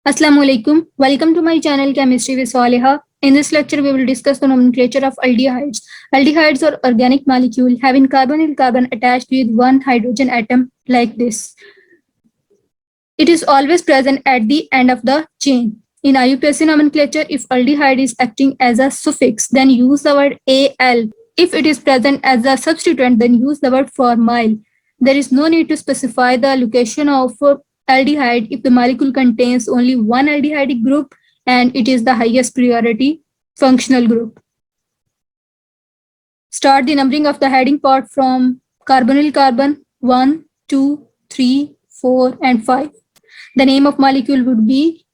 Assalamu alaikum. Welcome to my channel Chemistry with Saliha. In this lecture, we will discuss the nomenclature of aldehydes. Aldehydes are organic molecule having carbonyl carbon attached with one hydrogen atom like this. It is always present at the end of the chain. In IUPAC nomenclature, if aldehyde is acting as a suffix, then use the word al. If it is present as a substituent, then use the word formyl. There is no need to specify the location of aldehyde if the molecule contains only one aldehydic group and it is the highest priority functional group. Start the numbering of the heading part from carbonyl carbon 1, 2, 3, 4, and 5. The name of molecule would be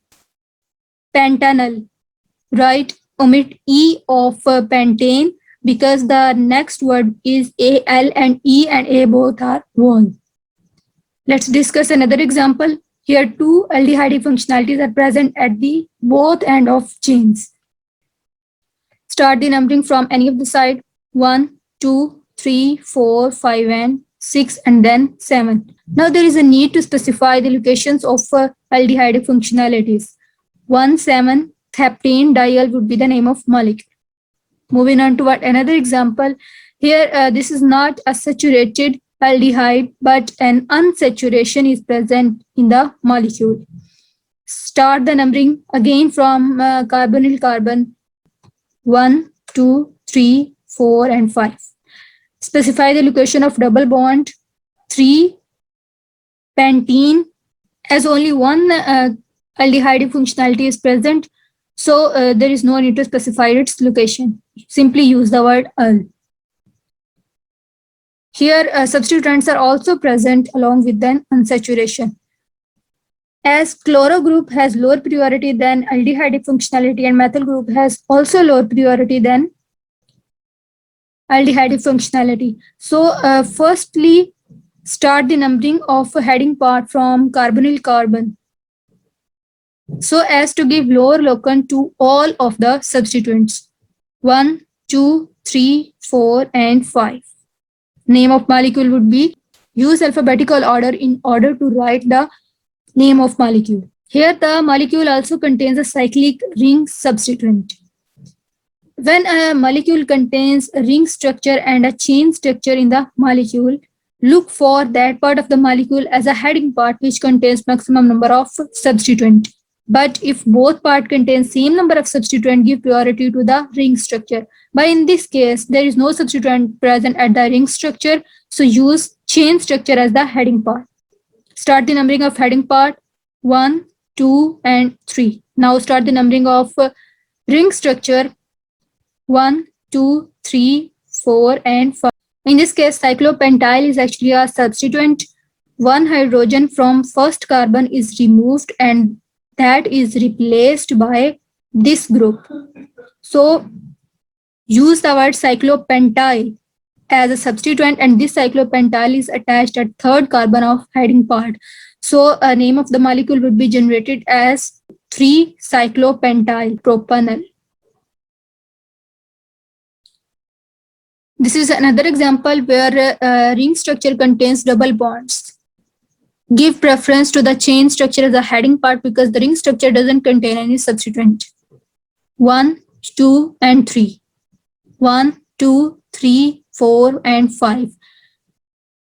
pentanal. Right? Omit E of pentane because the next word is Al and E and A both are vowels. Let's discuss another example. Here two aldehyde functionalities are present at the both end of chains. Start the numbering from any of the side. 1, 2, 3, 4, 5, and 6, and then 7. Now there is a need to specify the locations of aldehyde functionalities. 1,7-heptane-diol would be the name of molecule. Moving on to another example. Here, this is not a saturated aldehyde, but an unsaturation is present in the molecule. Start the numbering again from carbonyl carbon 1, 2, 3, 4, and 5. Specify the location of double bond 3, pentene, as only one aldehyde functionality is present. So there is no need to specify its location. Simply use the word al. Here, substituents are also present along with an unsaturation. As chloro group has lower priority than aldehyde functionality and methyl group has also lower priority than aldehyde functionality. So firstly, start the numbering of a heading part from carbonyl carbon so as to give lower locant to all of the substituents. 1, 2, 3, 4, and 5. Name of molecule would be, use alphabetical order in order to write the name of molecule. Here the molecule also contains a cyclic ring substituent. When a molecule contains a ring structure and a chain structure in the molecule, look for that part of the molecule as a heading part which contains maximum number of substituent. But if both parts contain same number of substituent, give priority to the ring structure. But in this case, there is no substituent present at the ring structure, so use chain structure as the heading part. Start the numbering of heading part 1, 2, and 3. Now start the numbering of ring structure 1, 2, 3, 4, and 5. In this case, cyclopentyl is actually a substituent. One hydrogen from first carbon is removed and that is replaced by this group. So use the word cyclopentyl as a substituent, and this cyclopentyl is attached at third carbon of heading part. So a name of the molecule would be generated as 3-cyclopentyl propanol. This is another example where ring structure contains double bonds. Give preference to the chain structure as a heading part because the ring structure doesn't contain any substituent. 1, 2, and 3. 1, 2, 3, 4, and 5.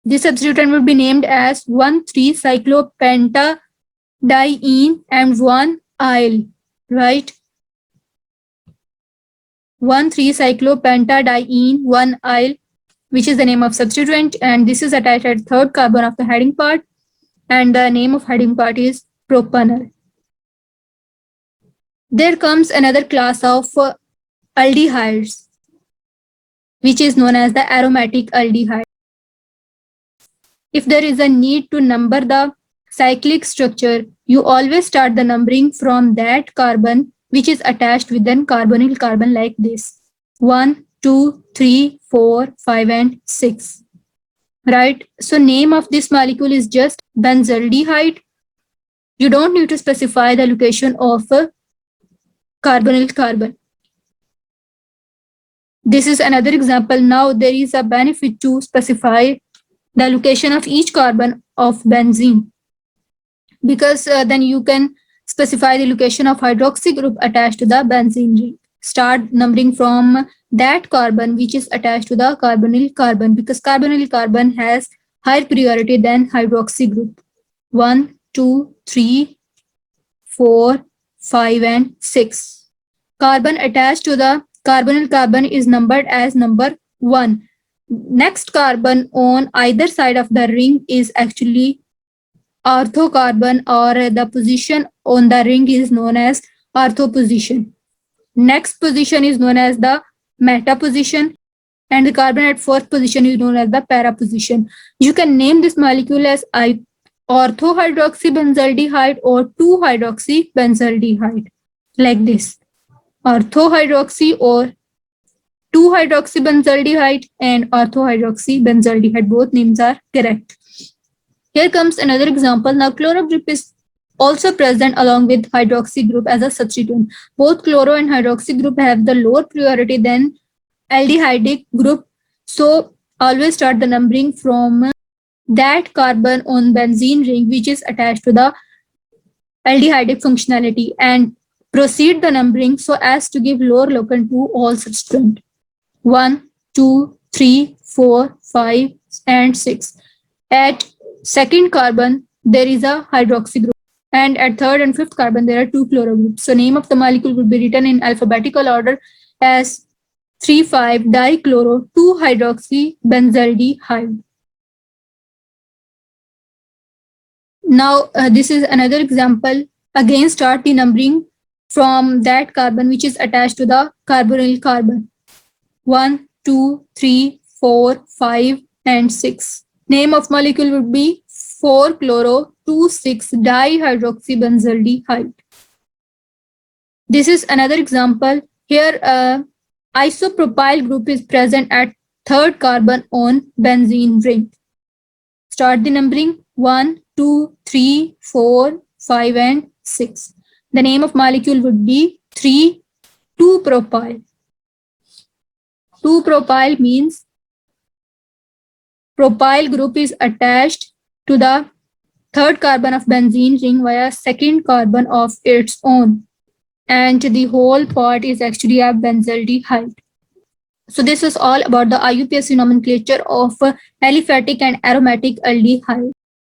This substituent will be named as 1,3-cyclopentadiene and 1-yl, right? 1,3-cyclopentadiene, 1-yl, which is the name of substituent, and this is attached at third carbon of the heading part, and the name of heading part is propanol. There comes another class of aldehydes, which is known as the aromatic aldehyde. If there is a need to number the cyclic structure, you always start the numbering from that carbon which is attached with an carbonyl carbon like this. 1, 2, 3, 4, 5, and 6. Right? So name of this molecule is just benzaldehyde. You don't need to specify the location of carbonyl carbon. This is another example. Now there is a benefit to specify the location of each carbon of benzene, because then you can Specify the location of hydroxy group attached to the benzene ring. Start numbering from that carbon which is attached to the carbonyl carbon, because carbonyl carbon has higher priority than hydroxy group. 1, 2, 3, 4, 5, and 6. Carbon attached to the carbonyl carbon is numbered as number 1. Next carbon on either side of the ring is actually ortho carbon, or the position on the ring is known as ortho position. Next position is known as the meta position, and the carbon at fourth position is known as the para position. You can name this molecule as ortho-hydroxybenzaldehyde or 2-hydroxybenzaldehyde, like this. Ortho-hydroxy or 2-hydroxybenzaldehyde and ortho-hydroxybenzaldehyde. Both names are correct. Here comes another example. Now, chloro group is also present along with hydroxy group as a substituent. Both chloro and hydroxy group have the lower priority than aldehydic group. So always start the numbering from that carbon on benzene ring which is attached to the aldehydic functionality, and proceed the numbering so as to give lower locant to all substituent. 1, 2, 3, 4, 5, and 6. At second carbon, there is a hydroxy group, and at third and fifth carbon, there are 2 chloro groups. So name of the molecule would be written in alphabetical order as 3,5-dichloro-2-hydroxybenzaldehyde. Now, this is another example. Again, start the numbering from that carbon which is attached to the carbonyl carbon. 1, 2, 3, 4, 5, and 6. Name of molecule would be 4-chloro-2,6-dihydroxybenzaldehyde. This is another example. Here, isopropyl group is present at third carbon on benzene ring. Start the numbering 1, 2, 3, 4, 5, and 6. The name of molecule would be 3,2-propyl. 2-propyl means propyl group is attached to the third carbon of benzene ring via second carbon of its own, and the whole part is actually a benzaldehyde. So this is all about the IUPAC nomenclature of aliphatic and aromatic aldehyde.